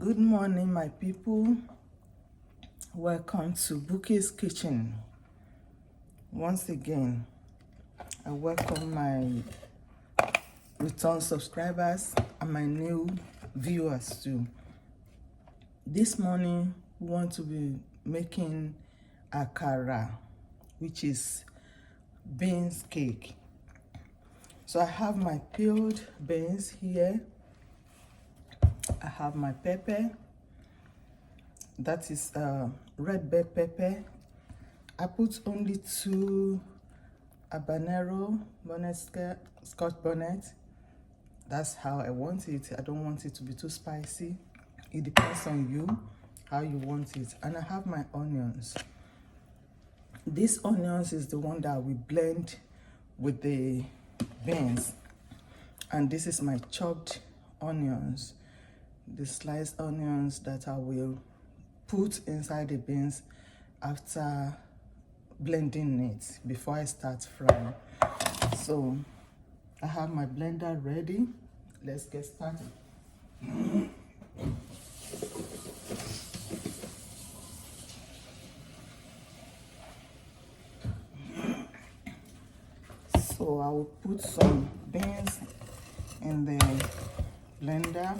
Good morning, my people. Welcome to Bookie's Kitchen. Once again, I welcome my return subscribers and my new viewers too. This morning, we want to be making Akara, which is beans cake. So I have my peeled beans here. I have my pepper. That is red bell pepper. I put only 2 habanero bonnet, scotch bonnet. That's how I want it. I don't want it to be too spicy. It depends on you, how you want it. And I have my onions. This onions is the one that we blend with the beans. And this is my chopped onions, the sliced onions that I will put inside the beans after blending it before I start frying. So I have my blender ready. Let's get started. So I will put some beans in the blender.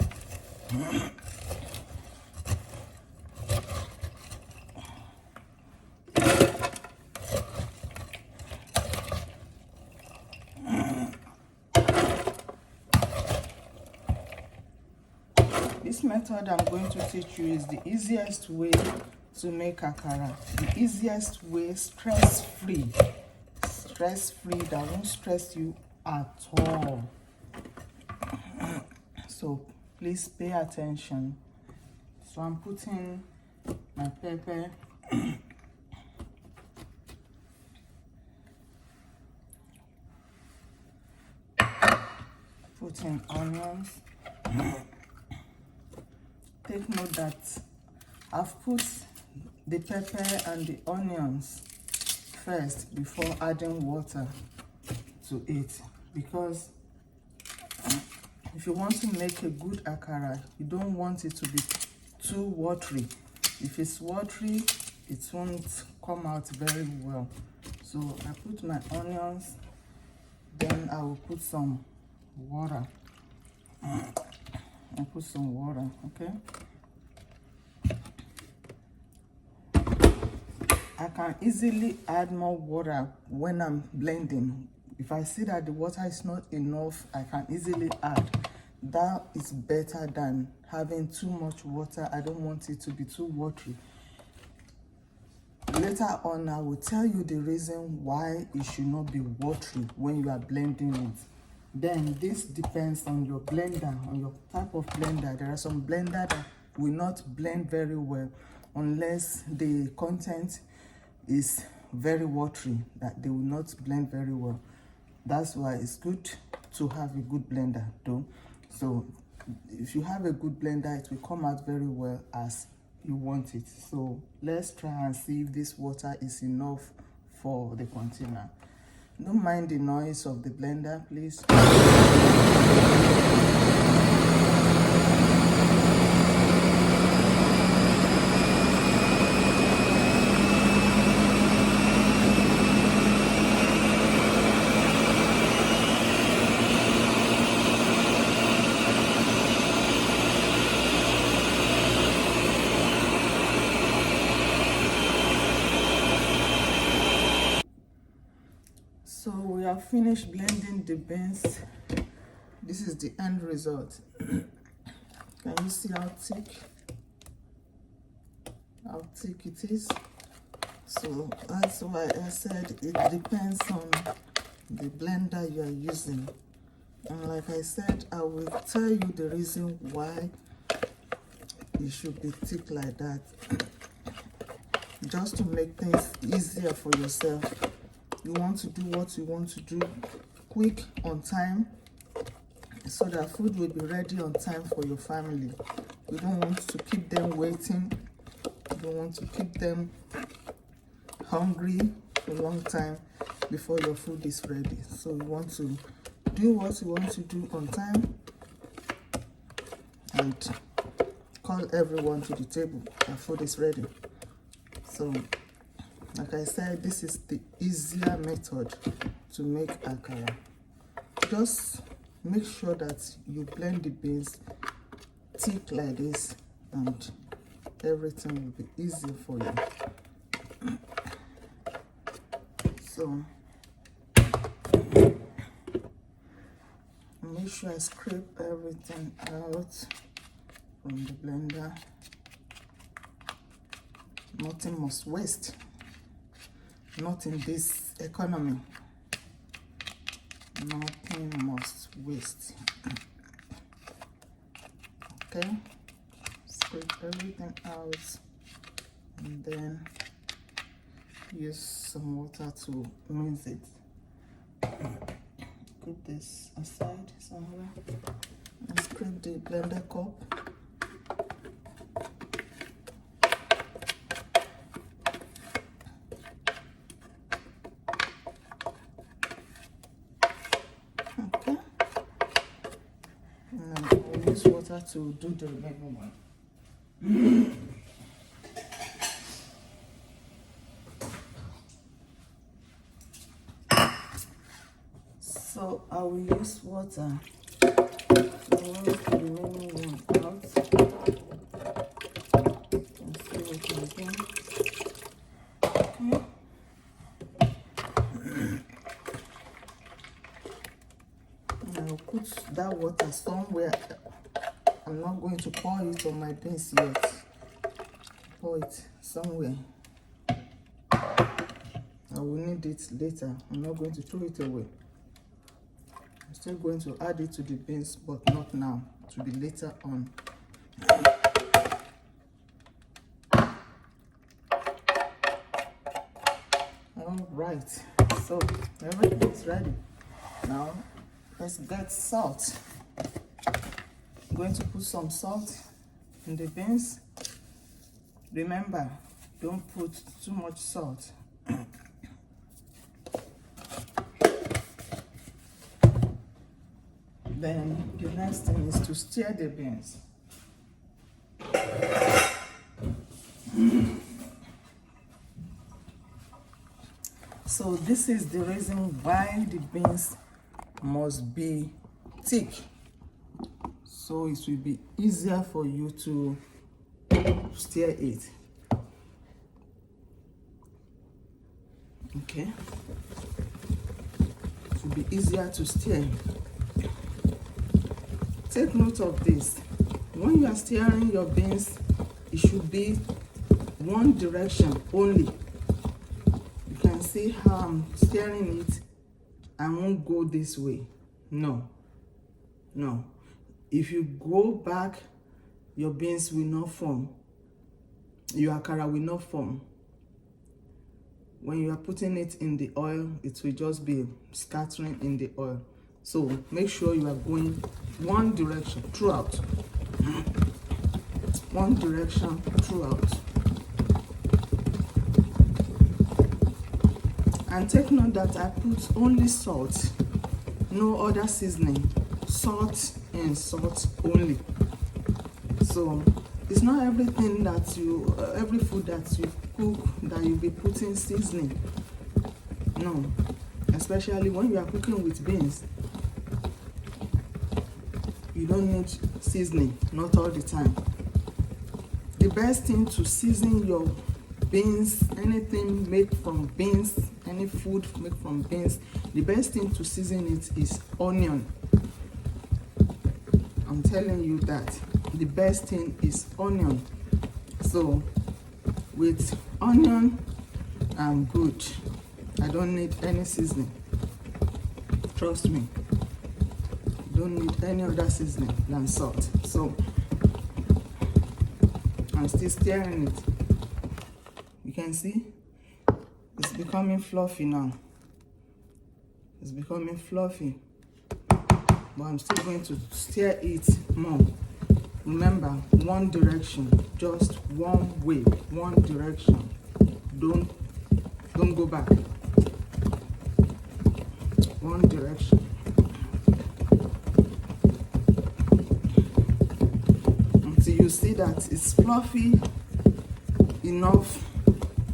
This method I'm going to teach you is the easiest way to make Akara. The easiest way, stress-free. Stress-free, that won't stress you at all. So please pay attention. So I'm putting my pepper. Putting onions. Take note that I've put the pepper and the onions first before adding water to it, because if you want to make a good Akara, you don't want it to be too watery. If it's watery, it won't come out very well. So I put my onions, then I will put some water. I put some water, okay? I can easily add more water when I'm blending. If I see that the water is not enough, I can easily add. That is better than having too much water. I don't want it to be too watery. Later on, I will tell you the reason why it should not be watery when you are blending it. Then this depends on your blender, on your type of blender. There are some blender that will not blend very well unless the content is very watery, that they will not blend very well. That's why it's good to have a good blender though. So if you have a good blender, it will come out very well as you want it. So let's try and see if this water is enough for the container. Don't mind the noise of the blender, please. So we have finished blending the beans. This is the end result. Can you see how thick it is? So that's why I said it depends on the blender you are using. And like I said, I will tell you the reason why it should be thick like that. Just to make things easier for yourself. You want to do what you want to do quick, on time, so that food will be ready on time for your family. You don't want to keep them waiting. You don't want to keep them hungry for a long time before your food is ready. So you want to do what you want to do on time and call everyone to the table. Our food is ready. So, like I said, this is the easier method to make akara. Just make sure that you blend the beans thick like this, and everything will be easy for you. So make sure I scrape everything out from the blender. Nothing must waste. Not in this economy. Nothing must waste. Okay, scrape everything out and then use some water to rinse it. Put this aside somewhere and scrape the blender cup. Okay, now I'll use water to do the remaining one. So I will use water to rinse the remaining one out. And see what I'm doing. Okay. And I'll put that water somewhere. I'm not going to pour it on my beans yet. Pour it somewhere. I will need it later. I'm not going to throw it away. I'm still going to add it to the beans, but not now. It will be later on. All right, so everything is ready. Now let's get salt. I'm going to put some salt in the beans. Remember, don't put too much salt. Then the next thing is to stir the beans. So this is the reason why the beans must be thick. So it will be easier for you to stir it. Okay. It will be easier to stir. Take note of this. When you are stirring your beans, it should be one direction only. You can see how I'm stirring it. I won't go this way. No. No. If you go back, your beans will not form. Your akara will not form. When you are putting it in the oil, it will just be scattering in the oil. So make sure you are going one direction throughout. One direction throughout. And take note that I put only salt, no other seasoning. Salt and salt only. So it's not everything that you, every food that you cook that you'll be putting seasoning. No, especially when you are cooking with beans. You don't need seasoning, not all the time. The best thing to season your beans, anything made from beans, any food made from beans, the best thing to season it is onion. I'm telling you that the best thing is onion. So with onion, I'm good. I don't need any seasoning. Trust me. Don't need any other seasoning than salt. So I'm still stirring it. You can see it's becoming fluffy now. It's becoming fluffy, but I'm still going to stir it more. Remember, one direction, just one way, one direction. Don't go back. One direction. Until you see that it's fluffy enough,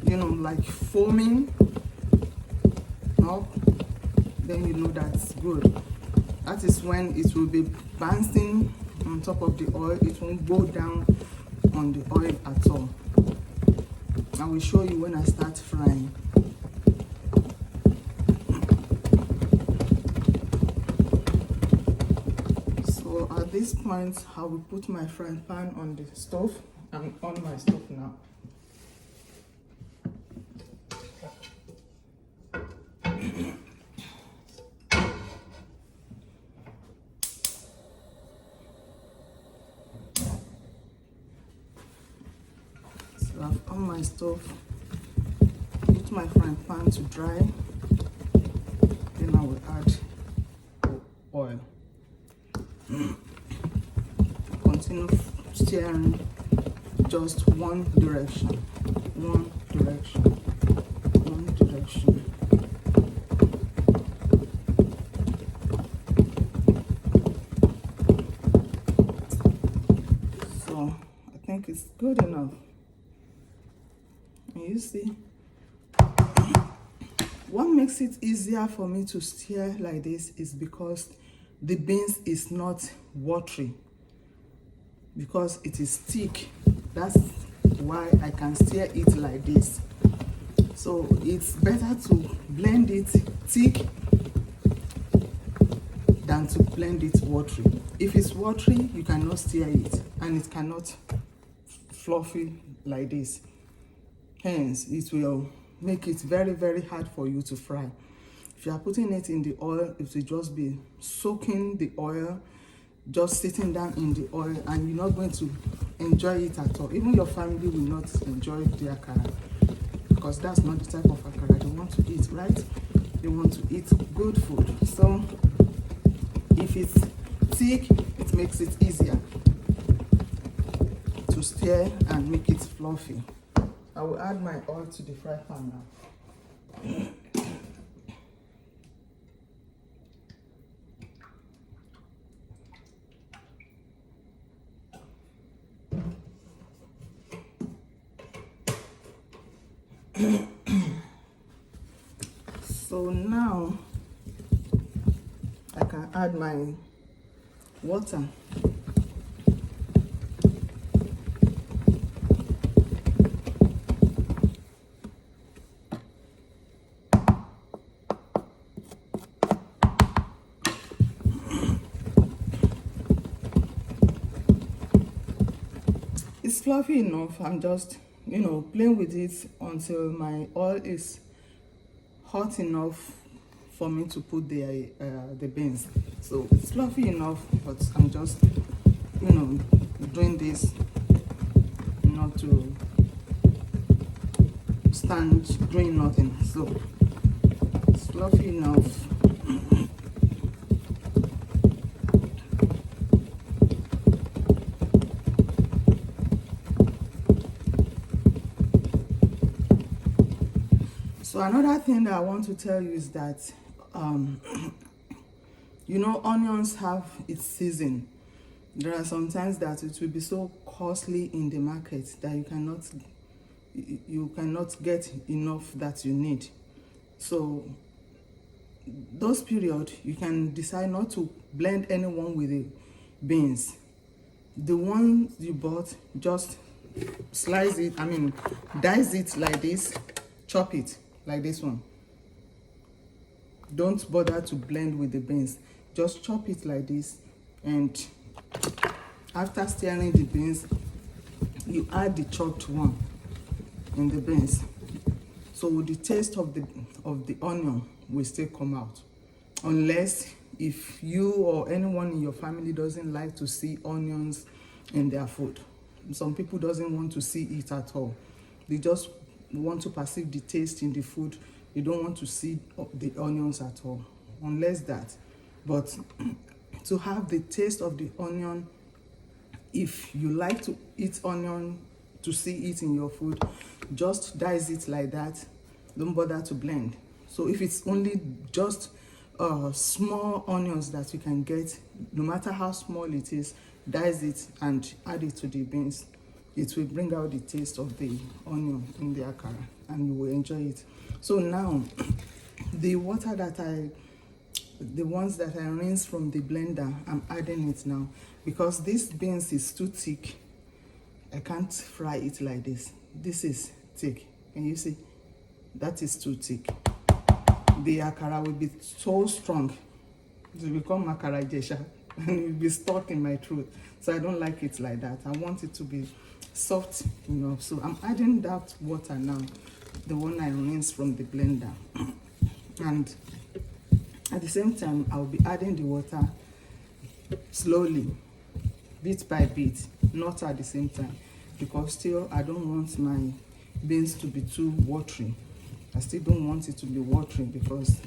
you know, like foaming up, then you know that's good. That is when it will be bouncing on top of the oil. It won't go down on the oil at all. I will show you when I start frying. So at this point, I will put my frying pan on the stove. I'm on my stove now. So I've on my stove, put my frying pan to dry, then I will add oil. Continue stirring just one direction, one direction, one direction. So I think it's good enough. And you see, what makes it easier for me to stir like this is because the beans is not watery, because it is thick. That's why I can stir it like this. So it's better to blend it thick than to blend it watery. If it's watery, you cannot stir it, and it cannot fluffy like this. Hence, it will make it very, very hard for you to fry. If you are putting it in the oil, it will just be soaking the oil, just sitting down in the oil, and you're not going to enjoy it at all. Even your family will not enjoy the akara, because that's not the type of akara they want to eat, right? They want to eat good food. So if it's thick, it makes it easier to stir and make it fluffy. I will add my oil to the fry pan now. So now I can add my water. It's fluffy enough. I'm just, you know, playing with it until my oil is hot enough for me to put the beans. So it's fluffy enough, but I'm just, you know, doing this not to stand doing nothing. So it's fluffy enough. So another thing that I want to tell you is that, you know, onions have its season. There are some times that it will be so costly in the market that you cannot get enough that you need. So those periods, you can decide not to blend anyone with the beans. The ones you bought, just slice it, dice it like this, chop it like this one. Don't bother to blend with the beans. Just chop it like this, and after stirring the beans, you add the chopped one in the beans. So the taste of the onion will still come out. Unless if you or anyone in your family doesn't like to see onions in their food. Some people doesn't want to see it at all. They just want to perceive the taste in the food. You don't want to see the onions at all, unless that. But to have the taste of the onion, if you like to eat onion, to see it in your food, just dice it like that. Don't bother to blend. So if it's only just small onions that you can get, no matter how small it is, dice it and add it to the beans, it will bring out the taste of the onion in the akara and you will enjoy it. So now the water that the ones that I rinse from the blender, I'm adding it now because this beans is too thick. I can't fry it like this. This is thick. Can you see? That is too thick. The akara will be so strong. It will become akara jesha and it will be stuck in my throat. So I don't like it like that. I want it to be soft enough. So I'm adding that water now, the one I rinsed from the blender. And at the same time, I'll be adding the water slowly, bit by bit, not at the same time, because still I don't want my beans to be too watery. I still don't want it to be watery because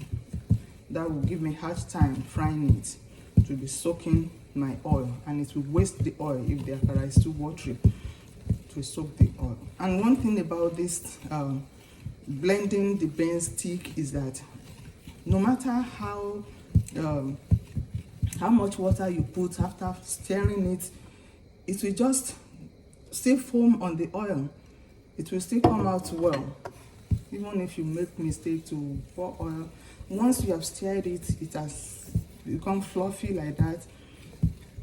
that will give me hard time frying it. It will be soaking my oil and it will waste the oil if the akara is too watery. It will soak the oil. And one thing about this blending the beans thick is that no matter how much water you put after stirring it, it will just still foam on the oil. It will still come out well. Even if you make mistake to pour oil, once you have stirred it, it has become fluffy like that.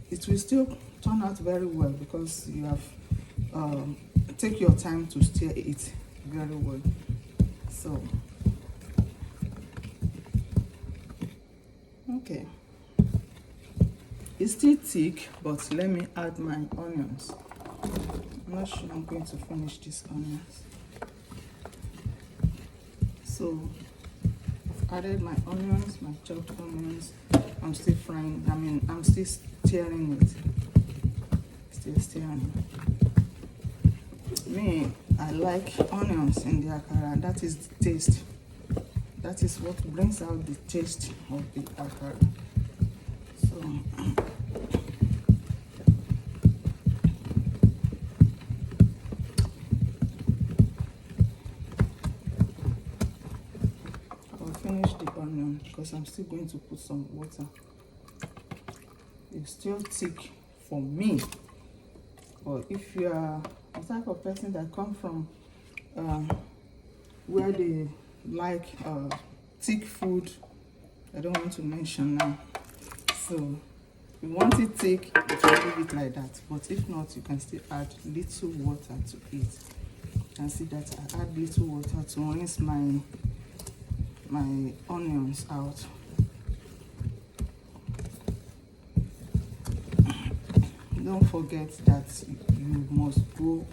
It will still turn out very well because you have take your time to stir it very well. So okay, it's still thick, but let me add my onions. I'm not sure I'm going to finish these onions. So I've added my onions, my chopped onions. I'm still frying, I'm still stirring it. Still stirring. Me, I like onions in the akara. That is the taste. That is what brings out the taste of the akara. So I'll finish the onion because I'm still going to put some water. It's still thick for me, but if you are the type of person that come from where they like thick food, I don't want to mention now. So if you want it thick, you can leave it like that, but if not, you can still add little water to it. You can see that I add little water to rinse my onions out. Don't forget that you must go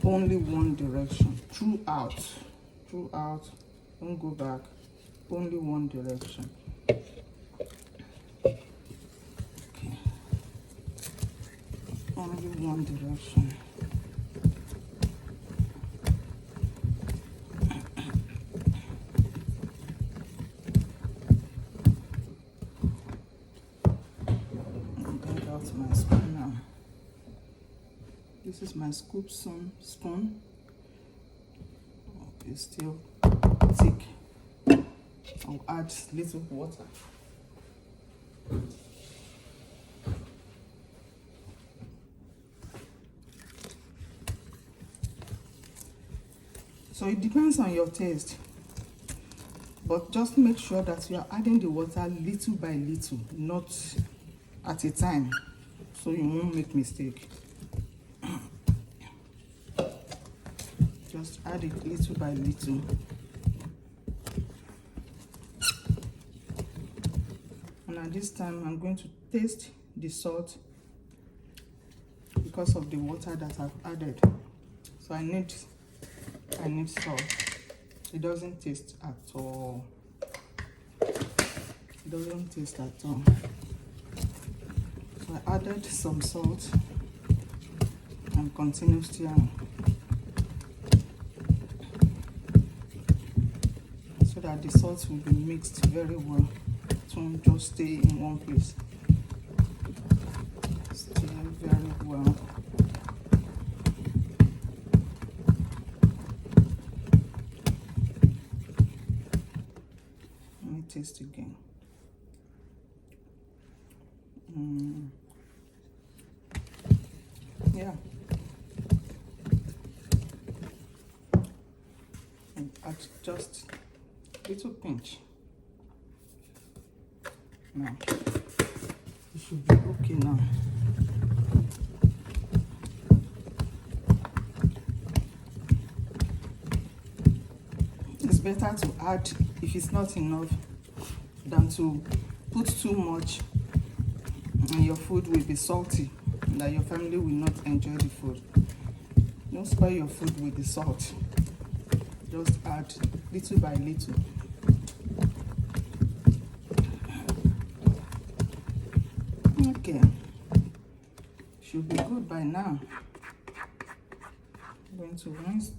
only one direction throughout. Don't go back, only one direction. Okay, only one direction. Get out my spoon now. This is my scoop spoon. It's still thick. I'll add little water. So it depends on your taste, but just make sure that you are adding the water little by little, not at a time, so you won't make mistake. Just add it little by little. And at this time, I'm going to taste the salt because of the water that I've added. So I need salt. It doesn't taste at all. It doesn't taste at all. So I added some salt and continue stirring, so that the salt will be mixed very well. It won't just stay in one place. Stir very well. Let me taste again. Yeah. And add just little pinch. Now, it should be okay now. It's better to add if it's not enough than to put too much and your food will be salty, that your family will not enjoy the food. Don't spoil your food with the salt. Just add little by little. Okay, should be good by now. I'm going to rinse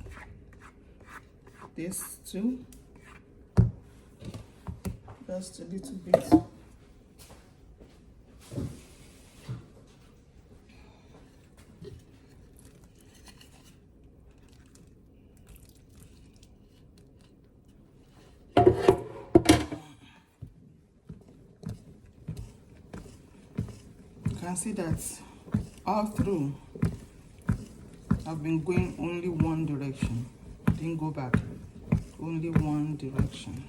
this too, just a little bit. You can see that all through I've been going only one direction. Didn't go back, only one direction.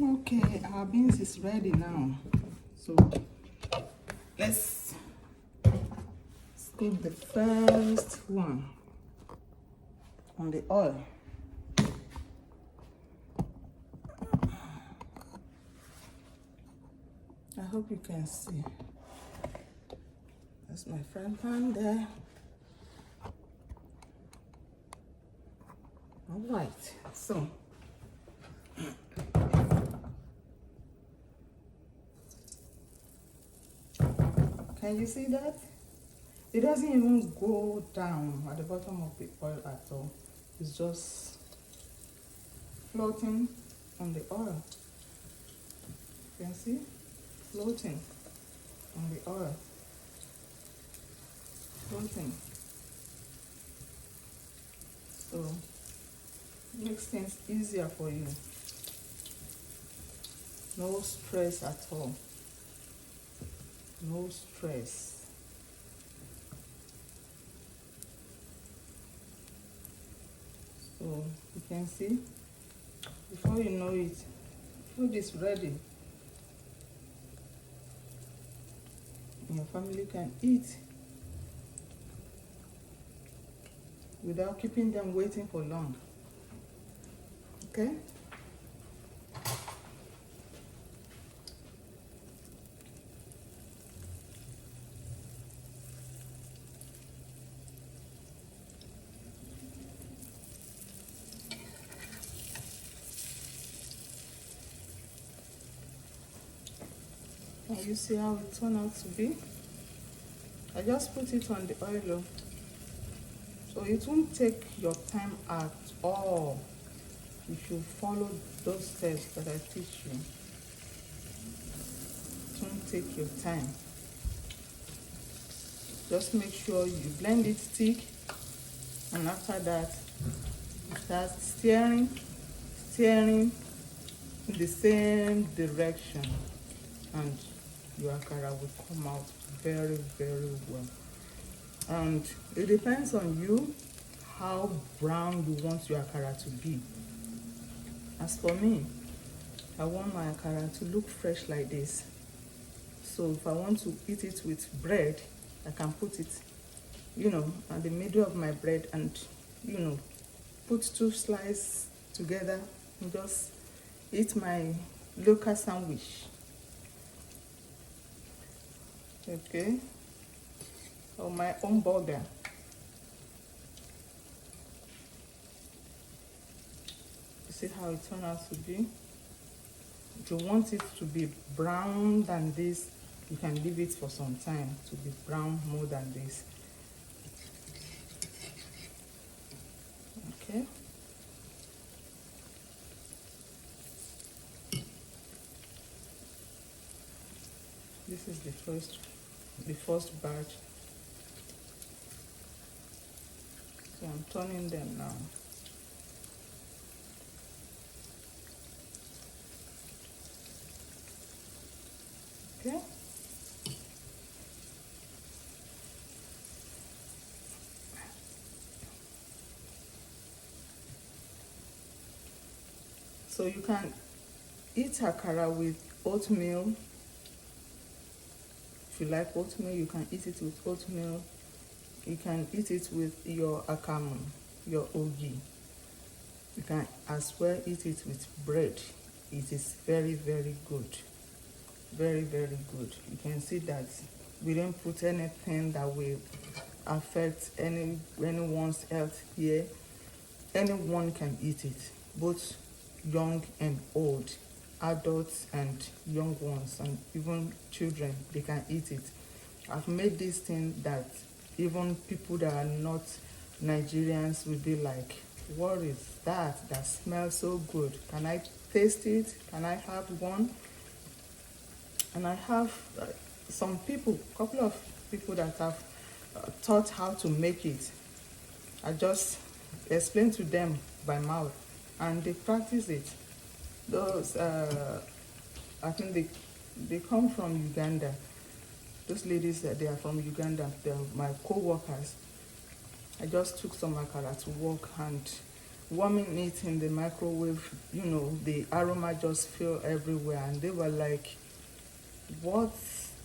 Okay, our beans is ready now. So let's scoop the first one on the oil. I hope you can see. That's my frying pan there. All right, so can you see that? It doesn't even go down at the bottom of the oil at all. It's just floating on the oil. You can see? Floating on the oil. Floating. So makes things easier for you. No stress at all. No stress. So you can see, before you know it, food is ready. Your family can eat without keeping them waiting for long. Okay? Can you see how it turned out to be? I just put it on the oil, so it won't take your time at all if you follow those steps that I teach you. It won't take your time. Just make sure you blend it thick, and after that you start stirring in the same direction, and your akara will come out very, very well. And it depends on you how brown you want your akara to be. As for me, I want my akara to look fresh like this. So if I want to eat it with bread, I can put it, at the middle of my bread and, put two slices together and just eat my local sandwich. Okay? Or my own burger. You see how it turned out to be? If you want it to be brown than this, you can leave it for some time to be brown more than this. Okay? This is the first batch. So I'm turning them now. Okay? So you can eat akara with oatmeal. If you like oatmeal, you can eat it with oatmeal. You can eat it with your akamu, your ogi. You can as well eat it with bread. It is very, very good. Very, very good. You can see that we didn't put anything that will affect anyone's health here. Anyone can eat it, both young and old, adults and young ones, and even children, they can eat it. I've made this thing that even people that are not Nigerians will be like, what is that smells so good? Can I taste it? Can I have one? And I have some people, couple of people that have taught how to make it. I just explain to them by mouth, and they practice it. Those I think they come from Uganda. Those ladies, they are from Uganda. They're my co-workers. I just took some akara to work, and warming it in the microwave, you know, the aroma just filled everywhere, and they were like, what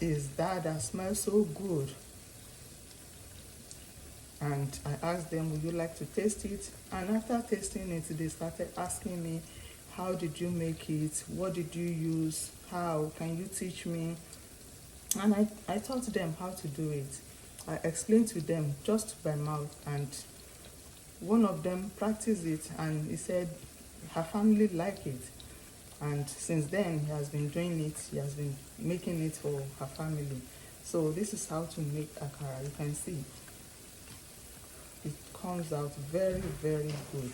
is that smells so good? And I asked them, would you like to taste it? And after tasting it, they started asking me, how did you make it? What did you use? How? Can you teach me? And I taught them how to do it. I explained to them just by mouth, and one of them practiced it, and he said her family liked it. And since then, he has been doing it. He has been making it for her family. So this is how to make akara. You can see it comes out very, very good.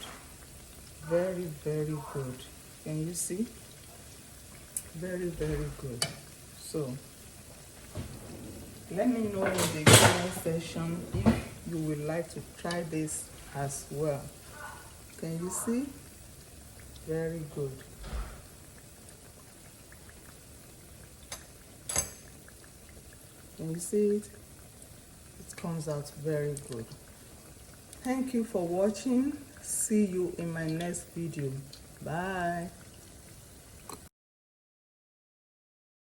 Very, very good. Can you see? Very, very good. So let me know in the comment section if you would like to try this as well. Can you see? Very good. Can you see it? It comes out very good. Thank you for watching. See you in my next video. Bye.